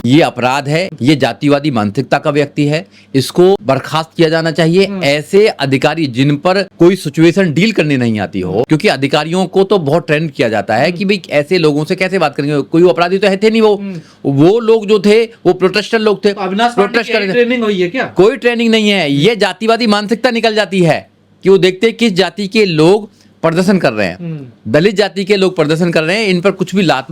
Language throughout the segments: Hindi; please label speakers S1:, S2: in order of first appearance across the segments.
S1: ये अपराध है, ये जातिवादी मानसिकता का व्यक्ति है, इसको बर्खास्त किया जाना चाहिए। ऐसे अधिकारी जिन पर कोई सिचुएशन डील करने नहीं आती हो, क्योंकि अधिकारियों को तो बहुत ट्रेंड किया जाता है कि भाई ऐसे लोगों से कैसे बात करेंगे, कोई अपराधी तो है थे नहीं, वो लोग जो थे वो प्रोटेस्टर लोग थे, प्रोटेस्ट कर
S2: ट्रेनिंग हुई है क्या?
S1: कोई ट्रेनिंग नहीं है। ये जातिवादी मानसिकता निकल जाती है कि वो देखते हैं किस जाति के लोग प्रदर्शन कर रहे हैं, दलित जाति के लोग प्रदर्शन कर रहे हैं, इन पर कुछ भी लात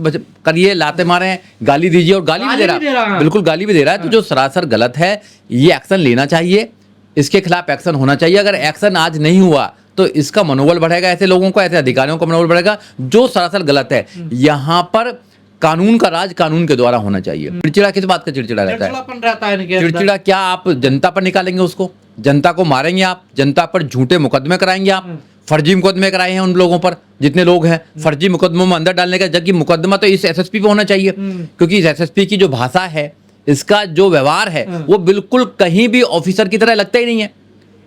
S1: करिए, लाते मारे, गाली दीजिए, और गाली भी दे रहा है, बिल्कुल गाली भी दे रहा है। तो जो सरासर गलत है, ये एक्शन लेना चाहिए, इसके खिलाफ एक्शन होना चाहिए। अगर एक्शन आज नहीं हुआ तो इसका मनोबल बढ़ेगा, ऐसे लोगों को, ऐसे अधिकारियों का मनोबल बढ़ेगा जो सरासर गलत है। यहाँ पर कानून का राज कानून के द्वारा होना चाहिए। चिड़चिड़ा किस बात का चिड़चिड़ा रहता है? चिड़चिड़ा क्या आप जनता पर निकालेंगे? उसको जनता को मारेंगे आप, जनता पर झूठे मुकदमे कराएंगे आप। फर्जी मुकदमे कराए हैं उन लोगों पर, जितने लोग हैं फर्जी मुकदमों में अंदर डालने का, जबकि मुकदमा तो इस एसएसपी पे होना चाहिए, क्योंकि इस एसएसपी की जो भाषा है, इसका जो व्यवहार है, वो बिल्कुल कहीं भी ऑफिसर की तरह लगता ही नहीं है।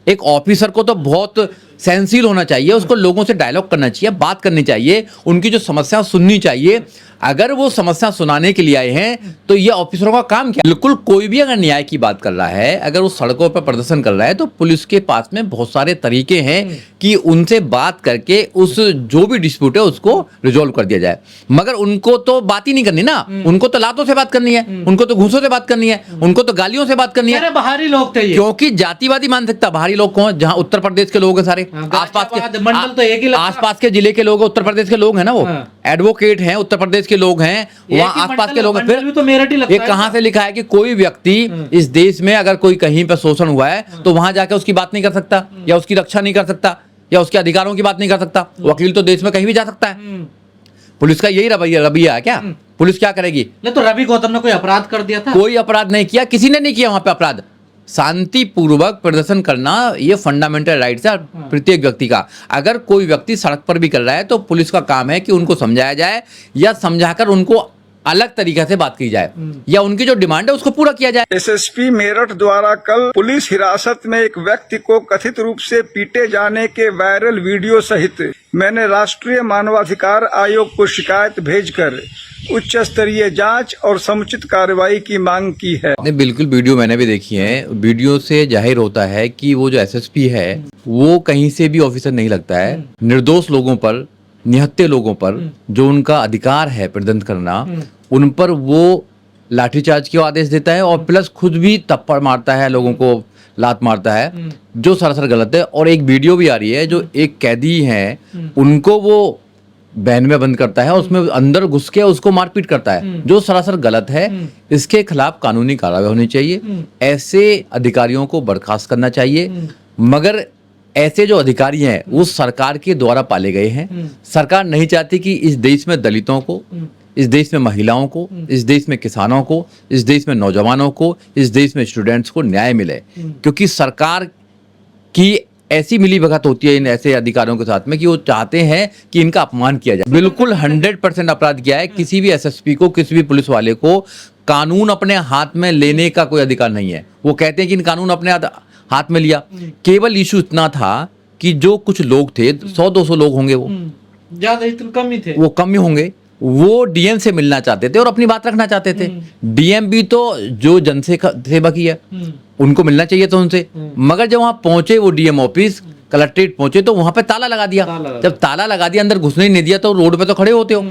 S1: एक ऑफिसर को तो बहुत सेंसिल होना चाहिए, उसको लोगों से डायलॉग करना चाहिए, बात करनी चाहिए, उनकी जो समस्या सुननी चाहिए। अगर वो समस्या सुनाने के लिए आए हैं तो ये ऑफिसरों का काम क्या? बिल्कुल कोई भी अगर न्याय की बात कर रहा है, अगर वो सड़कों पर प्रदर्शन कर रहा है, तो पुलिस के पास में बहुत सारे तरीके हैं कि उनसे बात करके उस जो भी डिस्प्यूट है उसको रिजोल्व कर दिया जाए। मगर उनको तो बात ही नहीं करनी ना, उनको तो लातों से बात करनी है, उनको तो घूसों से बात करनी है, उनको तो गालियों से बात करनी है।
S2: बाहरी लोग थे ये,
S1: क्योंकि जातिवादी मानसिकता, बाहरी लोग कौन? जहाँ उत्तर प्रदेश के लोग हैं सारे, आसपास के
S2: मंडल तो एक ही,
S1: आसपास के जिले के लोग, उत्तर प्रदेश के लोग हैं ना, वो एडवोकेट हैं, उत्तर प्रदेश के लोग हैं, वहाँ आसपास के लोग हैं। फिर
S2: तो मेरठ ही लगता
S1: ये कहाँ से लिखा है कि कोई व्यक्ति इस देश में अगर कोई कहीं पर शोषण हुआ है तो वहां जाकर उसकी बात नहीं कर सकता, या उसकी रक्षा नहीं कर सकता, या उसके अधिकारों की बात नहीं कर सकता? वकील तो देश में कहीं भी जा सकता है। पुलिस का यही रवैया है क्या? पुलिस क्या करेगी?
S2: नहीं तो रवि गौतम ने कोई अपराध कर दिया था?
S1: कोई अपराध नहीं किया, किसी ने नहीं किया वहां पे अपराध। शांतिपूर्वक प्रदर्शन करना ये फंडामेंटल राइट्स है प्रत्येक व्यक्ति का। अगर कोई व्यक्ति सड़क पर भी कर रहा है तो पुलिस का काम है कि उनको समझाया जाए, या समझाकर उनको अलग तरीके से बात की जाए, या उनकी जो डिमांड है उसको पूरा किया जाए।
S3: एसएसपी मेरठ द्वारा कल पुलिस हिरासत में एक व्यक्ति को कथित रूप से पीटे जाने के वायरल वीडियो सहित मैंने राष्ट्रीय मानवाधिकार आयोग को शिकायत भेजकर उच्च स्तरीय जांच और समुचित कार्रवाई की मांग की है।
S1: नहीं, बिल्कुल वीडियो मैंने भी देखी है। वीडियो से जाहिर होता है कि वो जो एसएसपी है वो कहीं से भी ऑफिसर नहीं लगता है। निर्दोष लोगों पर, निहत्थे लोगों पर जो उनका अधिकार है प्रदर्शन करना, उन पर वो लाठीचार्ज के आदेश देता है, और प्लस खुद भी थप्पड़ मारता है, लोगों को लात मारता है, जो सरासर गलत है। और एक वीडियो भी आ रही है, जो एक कैदी है उनको वो बैन में बंद करता है, उसमें अंदर घुस के उसको मारपीट करता है, जो सरासर गलत है। इसके खिलाफ कानूनी कार्रवाई होनी चाहिए, ऐसे अधिकारियों को बर्खास्त करना चाहिए। मगर ऐसे जो अधिकारी हैं वो सरकार के द्वारा पाले गए हैं। सरकार नहीं चाहती कि इस देश में दलितों को, इस देश में महिलाओं को, इस देश में किसानों को, इस देश में नौजवानों को, इस देश में स्टूडेंट्स को न्याय मिले, क्योंकि सरकार की ऐसी मिलीभगत होती है इन ऐसे अधिकारियों के साथ में कि वो चाहते हैं कि इनका अपमान किया जाए। बिल्कुल 100% अपराध किया है। किसी भी एसएसपी को, किसी भी पुलिस वाले को कानून अपने हाथ में लेने का कोई अधिकार नहीं है। वो कहते हैं कि इन कानून अपने हाथ में लिया। केवल इशू इतना था कि जो कुछ लोग थे, 100-200 लोग होंगे, वो
S2: ज्यादा इतने कम ही थे,
S1: वो कम ही होंगे, वो डीएम से मिलना चाहते थे और अपनी बात रखना चाहते थे। डीएम भी तो जो जन सेवा की है, उनको मिलना चाहिए था उनसे। मगर जब वहां पहुंचे वो डीएम ऑफिस, कलेक्ट्रेट पहुंचे, तो वहां पे ताला लगा दिया। जब ताला लगा दिया, अंदर घुसने नहीं दिया, तो रोड पे तो खड़े होते हो।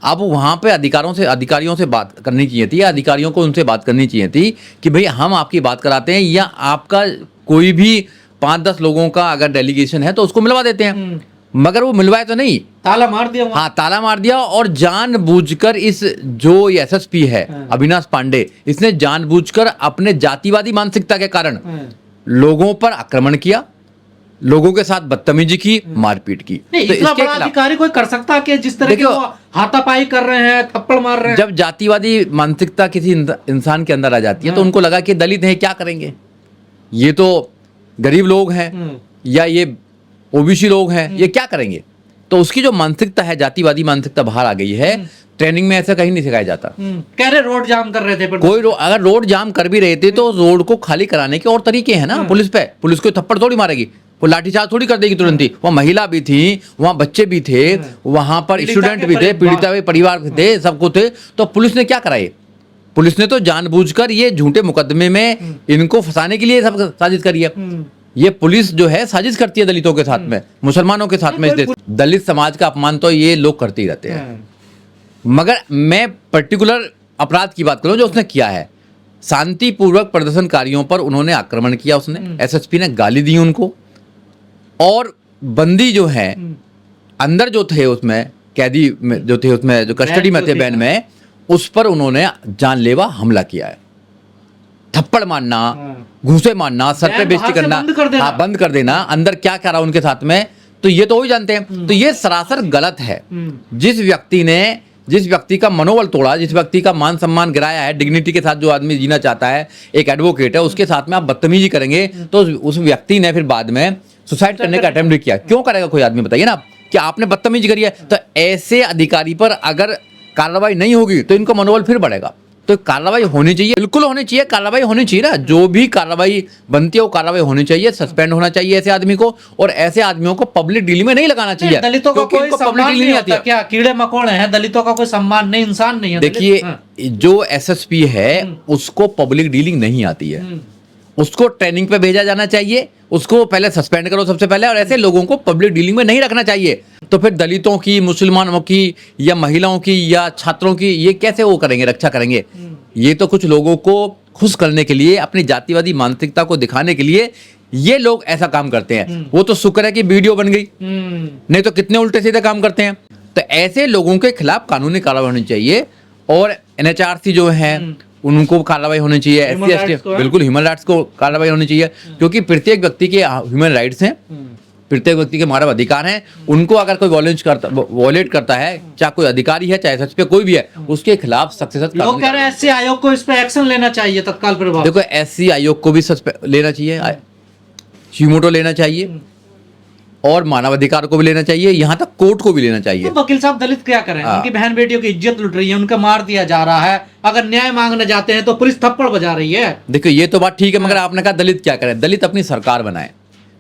S1: अब वहां पे अधिकारियों से बात करनी चाहिए थी, अधिकारियों को उनसे बात करनी चाहिए थी कि भाई हम आपकी बात कराते हैं, या आपका कोई भी 5-10 लोगों का अगर डेलीगेशन है तो उसको मिलवा देते हैं। मगर वो मिलवाए तो नहीं,
S2: ताला मार दिया।
S1: हाँ, ताला मार दिया। और जानबूझकर इस जो एसएसपी है अविनाश पांडे, इसने जानबूझकर अपने जातिवादी मानसिकता के कारण लोगों पर आक्रमण किया, लोगों के साथ बदतमीजी की, मारपीट की।
S2: तो इतना बड़ा अधिकारी कोई कर सकता कि जिस तरह के हाथापाई कर रहे हैं, थप्पड़ मार रहे हैं?
S1: जब जातिवादी मानसिकता किसी इंसान के अंदर आ जाती है तो उनको लगा कि दलित हैं, क्या करेंगे, ये तो गरीब लोग हैं, या ये ओबीसी लोग हैं, ये क्या करेंगे। तो उसकी जो मानसिकता है, जातिवादी मानसिकता बाहर आ गई है। ट्रेनिंग में ऐसा कहीं नहीं सिखाया जाता।
S2: कह रहे रोड जाम कर रहे थे, पर
S1: कोई अगर रोड जाम कर भी रहे थे तो रोड को खाली कराने के और तरीके हैं ना। पुलिस पे, पुलिस को थप्पड़ थोड़ी मारेगी, वो लाठीचार्ज थोड़ी कर देगी तुरंत ही। वहाँ महिला भी थी, वहाँ बच्चे भी थे, वहां पर स्टूडेंट भी थे, पीड़िता हुए परिवार थे, सबको थे। तो पुलिस ने क्या कराए? पुलिस ने तो जानबूझकर ये झूठे मुकदमे में इनको फंसाने के लिए सब साजिश करी है। ये पुलिस जो है साजिश करती है दलितों के साथ में, मुसलमानों के साथ में। इस देश दलित समाज का अपमान तो ये लोग करते ही रहते हैं। मगर मैं पर्टिकुलर अपराध की बात करूं जो उसने किया है, शांतिपूर्वक प्रदर्शनकारियों पर उन्होंने आक्रमण किया। उसने एसएसपी ने गाली दी उनको, और बंदी जो है अंदर जो थे उसमें कैदी में जो थे उसमें जो कस्टडी में थे बैन में, उस पर उन्होंने जानलेवा हमला किया है। थप्पड़ मारना, घूंसे मारना, सर पे बेइज्जती करना, बंद कर देना, अंदर क्या क्या रहा उनके साथ में, तो ये तो वही जानते हैं। तो ये सरासर गलत है। जिस व्यक्ति का मनोबल तोड़ा, जिस व्यक्ति का मान सम्मान गिराया है, डिग्निटी के साथ जो आदमी जीना चाहता है, एक एडवोकेट है, उसके साथ में आप बदतमीजी करेंगे तो उस व्यक्ति ने फिर बाद में सुसाइड करने का अटेम्प्ट किया। क्यों करेगा कोई आदमी, बताइए ना, कि आपने बदतमीजी करी है। तो ऐसे अधिकारी पर अगर कार्रवाई नहीं होगी तो इनको मनोबल फिर बढ़ेगा। तो कार्रवाई होनी चाहिए, बिल्कुल होनी चाहिए, कार्रवाई होनी चाहिए ना। जो भी कार्रवाई बनती है वो कार्रवाई होनी चाहिए, सस्पेंड होना चाहिए ऐसे आदमी को, और ऐसे आदमियों को पब्लिक डीलिंग में नहीं लगाना चाहिए।
S2: दलितों का कोई सम्मान नहीं होता क्या? कीड़े मकोड़े हैं, दलितों का कोई सम्मान नहीं, इंसान नहीं है।
S1: देखिए, जो एसएसपी है उसको पब्लिक डीलिंग नहीं आती है, उसको ट्रेनिंग पे भेजा जाना चाहिए, उसको पहले सस्पेंड करो सबसे पहले, और ऐसे लोगों को पब्लिक डीलिंग में नहीं रखना चाहिए। तो फिर दलितों की, मुसलमानों की, या महिलाओं की, या छात्रों की, ये कैसे वो करेंगे, रक्षा करेंगे? ये तो कुछ लोगों को खुश करने के लिए, अपनी जातिवादी मानसिकता को दिखाने के लिए ये लोग ऐसा काम करते हैं। वो तो शुक्र है कि वीडियो बन गई, नहीं तो कितने उल्टे सीधे काम करते हैं। तो ऐसे लोगों के खिलाफ कानूनी कार्रवाई होनी चाहिए, और एनएचआरसी जो है उनको कार्रवाई होनी चाहिए, एससी एसटी, बिल्कुल ह्यूमन राइट्स को कार्रवाई होनी चाहिए, क्योंकि प्रत्येक व्यक्ति के ह्यूमन राइट्स हैं, प्रत्येक व्यक्ति के मानव अधिकार हैं। उनको अगर कोई वॉलेट करता है, चाहे कोई अधिकारी है, चाहे एसएसपी कोई भी है, उसके खिलाफ सख्त से सख्त
S2: लोग कह रहे हैं एससी आयोग को इस पे एक्शन लेना चाहिए तत्काल प्रभाव।
S1: देखो, एससी आयोग को भी लेना चाहिए, ह्यूमोटो लेना चाहिए, और मानवाधिकार को भी लेना चाहिए, यहाँ तक कोर्ट को भी लेना चाहिए।
S2: तो वकील साहब, दलित क्या करें? उनकी बहन बेटियों की इज्जत लुट रही है, उनका मार दिया जा रहा है, अगर न्याय मांगने जाते हैं तो पुलिस थप्पड़ बजा रही है।
S1: देखो, ये तो बात ठीक है, मगर आपने कहा दलित क्या करें? दलित अपनी सरकार बनाए।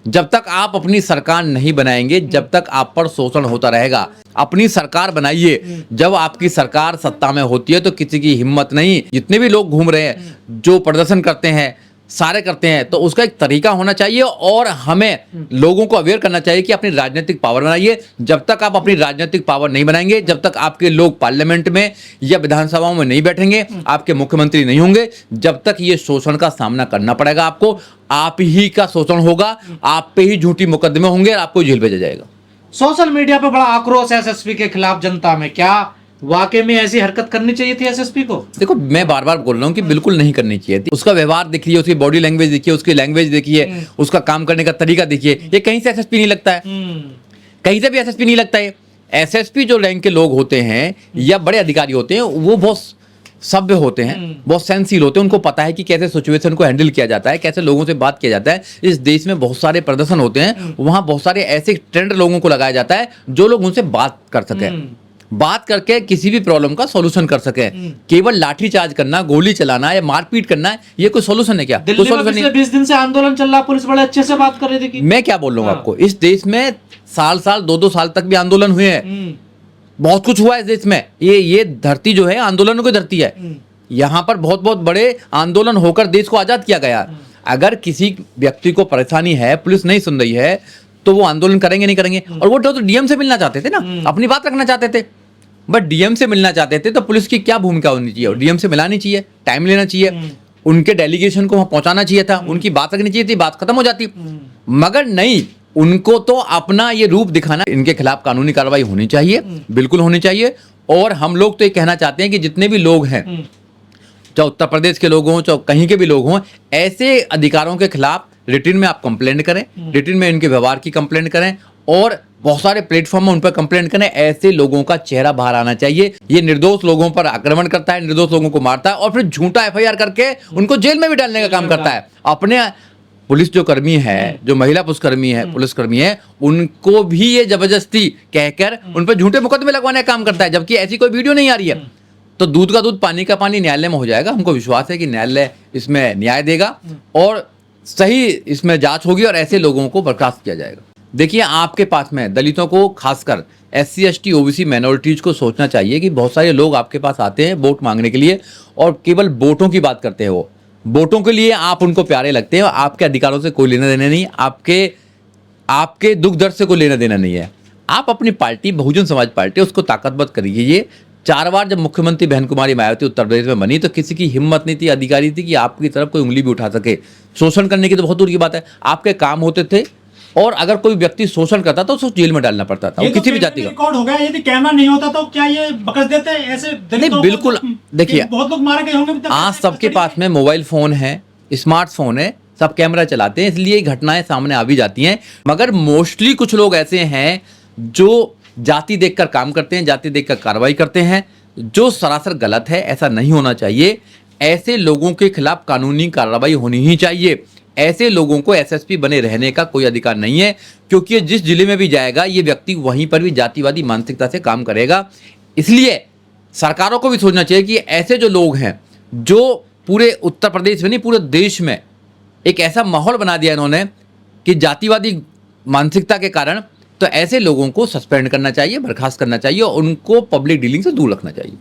S1: जब तक आप अपनी सरकार नहीं बनाएंगे, जब तक आप पर शोषण होता रहेगा। अपनी सरकार बनाइए। जब आपकी सरकार सत्ता में होती है तो किसी की हिम्मत नहीं, जितने भी लोग घूम रहे हैं, जो प्रदर्शन करते हैं, सारे करते हैं, तो उसका एक तरीका होना चाहिए, और हमें लोगों को अवेयर करना चाहिए कि अपनी राजनीतिक पावर बनाइए। जब तक आप अपनी राजनीतिक पावर नहीं बनाएंगे, जब तक आपके लोग पार्लियामेंट में या विधानसभाओं में नहीं बैठेंगे, आपके मुख्यमंत्री नहीं होंगे, जब तक ये शोषण का सामना करना पड़ेगा आपको। आप ही का शोषण होगा, आप पे ही झूठी मुकदमे होंगे, और आपको जेल भेजा जाएगा।
S2: सोशल मीडिया पे बड़ा आक्रोश है एसएसपी के खिलाफ जनता में, क्या वाकई में ऐसी हरकत करनी चाहिए थी एसएसपी को?
S1: देखो, मैं बार बार बोल रहा हूँ कि बिल्कुल नहीं करनी चाहिए थी। उसका व्यवहार देखिए, उसकी बॉडी लैंग्वेज देखिए, उसकी लैंग्वेज देखिए, उसका काम करने का तरीका देखिए, ये कहीं से एसएसपी नहीं लगता है, कहीं से भी एसएसपी नहीं लगता है। एसएसपी जो रैंक के लोग होते हैं या बड़े अधिकारी होते हैं, वो बहुत सभ्य होते हैं, बहुत सेंसिल होते हैं, उनको पता है कि कैसे सिचुएशन को हैंडल किया जाता है, कैसे लोगों से बात किया जाता है। इस देश में बहुत सारे प्रदर्शन होते हैं, वहां बहुत सारे ऐसे ट्रेंड लोगों को लगाया जाता है जो लोग उनसे बात कर सके, बात करके किसी भी प्रॉब्लम का सॉल्यूशन कर सके। केवल लाठी चार्ज करना, गोली चलाना या मारपीट करना, ये कोई सॉल्यूशन है क्या?
S2: दिल्ली में पिछले 20 दिन से आंदोलन चल रहा, पुलिस बड़े अच्छे से बात कर रही थी।
S1: मैं क्या बोल रहा हूँ आपको, इस देश में साल 2-2 साल तक भी आंदोलन हुए हैं, बहुत कुछ हुआ है इस देश में। ये धरती जो है आंदोलनों की धरती है। यहाँ पर बहुत बहुत बड़े आंदोलन होकर देश को आजाद किया गया। अगर किसी व्यक्ति को परेशानी है, पुलिस नहीं सुन रही है, तो वो आंदोलन करेंगे नहीं करेंगे। और वो तो डीएम से मिलना चाहते थे ना, अपनी बात रखना चाहते थे, बट डीएम से मिलना चाहते थे, तो पुलिस की क्या भूमिका होनी चाहिए? डीएम से मिलानी चाहिए, टाइम लेना चाहिए, उनके डेलीगेशन को वहां पहुंचाना चाहिए था, उनकी बात रखनी चाहिए थी, बात खत्म हो जाती। मगर नहीं, उनको तो अपना ये रूप दिखाना। इनके खिलाफ कानूनी कार्रवाई होनी चाहिए, बिल्कुल होनी चाहिए। और हम लोग तो ये कहना चाहते हैं कि जितने भी लोग हैं, चाहे उत्तर प्रदेश के लोग हों, चाहे कहीं के भी लोग हों, ऐसे अधिकारों के खिलाफ रिटर्न में आप कंप्लेंट करें, रिटर्न में इनके व्यवहार की कंप्लेंट करें, और बहुत सारे प्लेटफॉर्म में उन पर कंप्लेंट करें। ऐसे लोगों का चेहरा बाहर आना चाहिए। ये निर्दोष लोगों पर आक्रमण करता है, निर्दोष लोगों को मारता है, और फिर झूठा एफआईआर करके उनको जेल में भी डालने का काम करता है। अपने पुलिस जो कर्मी है, जो महिला पुलिसकर्मी है, पुलिसकर्मी है, उनको भी ये जबरदस्ती कहकर उन पर झूठे मुकदमे लगवाने का काम करता है, जबकि ऐसी कोई वीडियो नहीं आ रही है। तो दूध का दूध, पानी का पानी न्यायालय में हो जाएगा। हमको विश्वास है कि न्यायालय इसमें न्याय देगा और सही इसमें जांच होगी और ऐसे लोगों को बर्खास्त किया जाएगा। देखिए, आपके पास में दलितों को, खासकर SC ST OBC माइनॉरिटीज को सोचना चाहिए कि बहुत सारे लोग आपके पास आते हैं वोट मांगने के लिए और केवल वोटों की बात करते हैं। वो वोटों के लिए आप उनको प्यारे लगते हैं, आपके अधिकारों से कोई लेना देना नहीं, आपके दुख दर्द से कोई लेना देना नहीं है। आप अपनी पार्टी बहुजन समाज पार्टी उसको ताकतवर करिए। 4 बार जब मुख्यमंत्री बहन कुमारी मायावती उत्तर प्रदेश में बनी तो किसी की हिम्मत नहीं थी, अधिकारी थी कि आपकी तरफ कोई उंगली भी उठा सके। शोषण करने की तो बहुत दूर की बात है, आपके काम होते थे और अगर कोई व्यक्ति शोषण करता था तो उसको जेल में डालना पड़ता था, वो किसी भी जाति का।
S4: रिकॉर्ड हो गया, यदि कैमरा नहीं होता तो क्या ये बकस देते ऐसे
S1: नहीं, बिल्कुल। देखिए,
S4: बहुत लोग मारे गए होंगे।
S1: आज सबके पास में मोबाइल फोन है, स्मार्टफोन है, सब कैमरा चलाते हैं, इसलिए घटनाएं सामने आ भी जाती हैं। मगर मोस्टली कुछ लोग ऐसे हैं जो जाति देखकर काम करते हैं, जाति देखकर कार्रवाई करते हैं, जो सरासर गलत है। ऐसा नहीं होना चाहिए। ऐसे लोगों के खिलाफ कानूनी कार्रवाई होनी ही चाहिए। ऐसे लोगों को SSP बने रहने का कोई अधिकार नहीं है, क्योंकि जिस जिले में भी जाएगा ये व्यक्ति वहीं पर भी जातिवादी मानसिकता से काम करेगा। इसलिए सरकारों को भी सोचना चाहिए कि ऐसे जो लोग हैं, जो पूरे उत्तर प्रदेश में नहीं पूरे देश में एक ऐसा माहौल बना दिया इन्होंने कि जातिवादी मानसिकता के कारण, तो ऐसे लोगों को सस्पेंड करना चाहिए, बर्खास्त करना चाहिए और उनको पब्लिक डीलिंग से दूर रखना चाहिए।